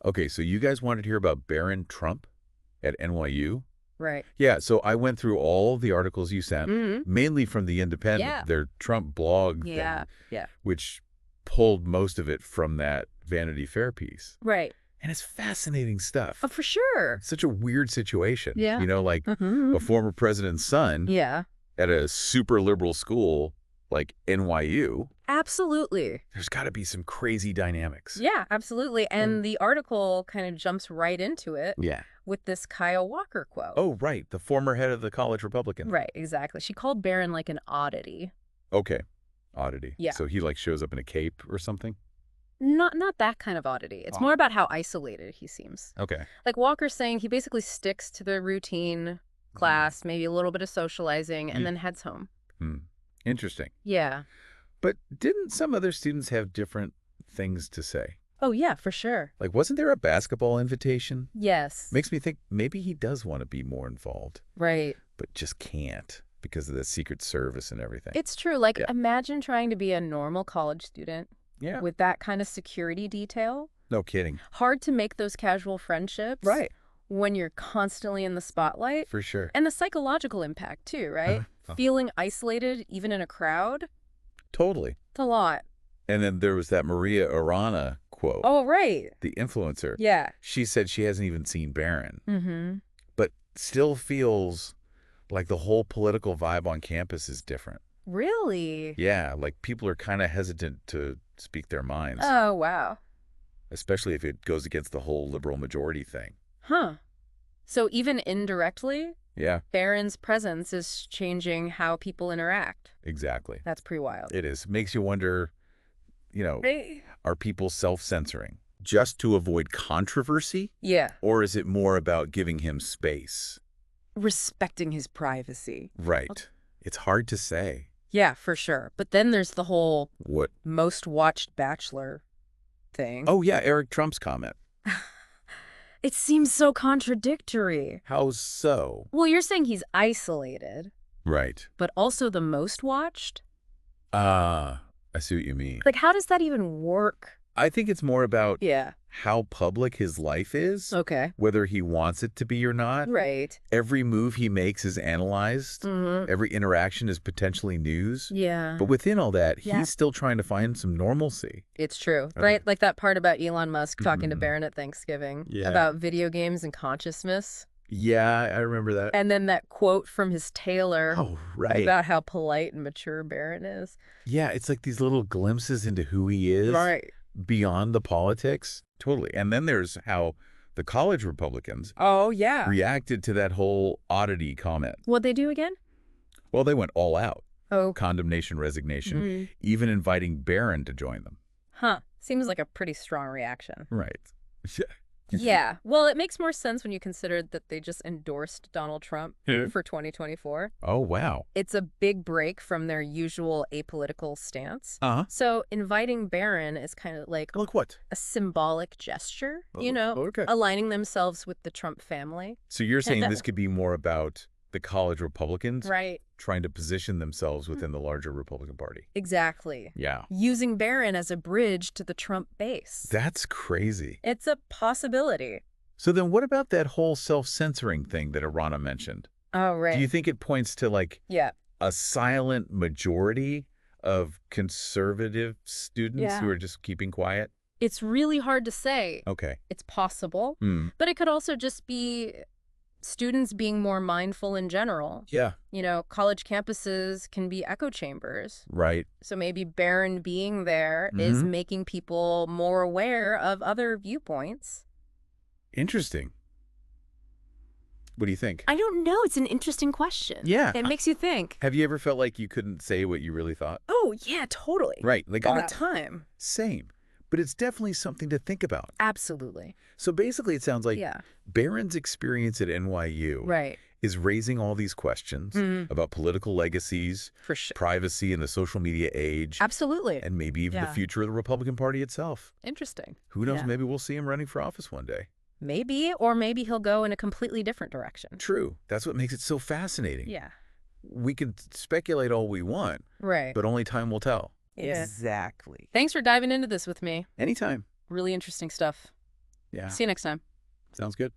Okay, so you guys wanted to hear about Barron Trump at NYU? Right. Yeah, so I went through all of the articles you sent, mainly from The Independent, their Trump blog thing, which pulled most of it from that Vanity Fair piece. Right. And it's fascinating stuff. Oh, for sure. Such a weird situation. Yeah. You know, like a former president's son at a super liberal school like NYU. Absolutely. There's got to be some crazy dynamics. Yeah, absolutely. And the article kind of jumps right into it with this Kyle Walker quote. Oh, right. The former head of the College Republicans. Right, exactly. She called Barron like an oddity. Okay. Oddity. Yeah. So he like shows up in a cape or something? Not that kind of oddity. It's more about how isolated he seems. Okay. Like Walker's saying, he basically sticks to the routine class, maybe a little bit of socializing, and then heads home. Interesting. Yeah. But didn't some other students have different things to say? Oh, yeah, for sure. Like, wasn't there a basketball invitation? Yes. Makes me think maybe he does want to be more involved. Right. But just can't because of the Secret Service and everything. It's true. Like, imagine trying to be a normal college student with that kind of security detail. No kidding. Hard to make those casual friendships. Right. When you're constantly in the spotlight. For sure. And the psychological impact, too, right? Feeling isolated, even in a crowd. Totally. It's a lot. And then there was that Maria Arana quote. Oh, right. The influencer. Yeah. She said she hasn't even seen Barron. But still feels like the whole political vibe on campus is different. Really? Yeah, like people are kind of hesitant to speak their minds. Oh, wow. Especially if it goes against the whole liberal majority thing. Huh. So even indirectly, yeah, Barron's presence is changing how people interact. Exactly. That's pretty wild. It is. Makes you wonder, are people self-censoring just to avoid controversy? Yeah. Or is it more about giving him space? Respecting his privacy. Right. It's hard to say. Yeah, for sure. But then there's the whole what most watched Bachelor thing. Oh, yeah, Eric Trump's comment. It seems so contradictory. How so? Well, you're saying he's isolated. Right. But also the most watched? I see what you mean. Like, how does that even work? I think it's more about how public his life is. Okay. Whether he wants it to be or not. Right. Every move he makes is analyzed. Every interaction is potentially news. Yeah. But within all that, he's still trying to find some normalcy. It's true. Right? Like that part about Elon Musk talking to Barron at Thanksgiving about video games and consciousness. Yeah, I remember that. And then that quote from his tailor about how polite and mature Barron is. Yeah, it's like these little glimpses into who he is. Right. Beyond the politics. Totally. And then there's how the college Republicans reacted to that whole oddity comment. What'd they do again? Well, they went all out. Oh. Condemnation, resignation, even inviting Barron to join them. Huh. Seems like a pretty strong reaction. Right. Yeah. Well, it makes more sense when you consider that they just endorsed Donald Trump for 2024. Oh, wow. It's a big break from their usual apolitical stance. So inviting Barron is kind of like a symbolic gesture, aligning themselves with the Trump family. So you're saying this could be more about the college Republicans trying to position themselves within the larger Republican Party. Exactly. Yeah. Using Barron as a bridge to the Trump base. That's crazy. It's a possibility. So then what about that whole self-censoring thing that Arana mentioned? Oh, right. Do you think it points to like a silent majority of conservative students who are just keeping quiet? It's really hard to say. Okay. It's possible. But it could also just be students being more mindful in general. Yeah. College campuses can be echo chambers. Right. So maybe Barron being there is making people more aware of other viewpoints. Interesting. What do you think? I don't know. It's an interesting question. Yeah. It makes you think. Have you ever felt like you couldn't say what you really thought? Oh, yeah, totally. Right. Like all the time. Same. But it's definitely something to think about. Absolutely. So basically it sounds like Barron's experience at NYU is raising all these questions about political legacies, privacy in the social media age. Absolutely. And maybe even the future of the Republican Party itself. Interesting. Who knows? Maybe we'll see him running for office one day. Maybe, or maybe he'll go in a completely different direction. True. That's what makes it so fascinating. Yeah. We can speculate all we want, but only time will tell. Yeah. Exactly. Thanks for diving into this with me. Anytime. Really interesting stuff. Yeah. See you next time. Sounds good.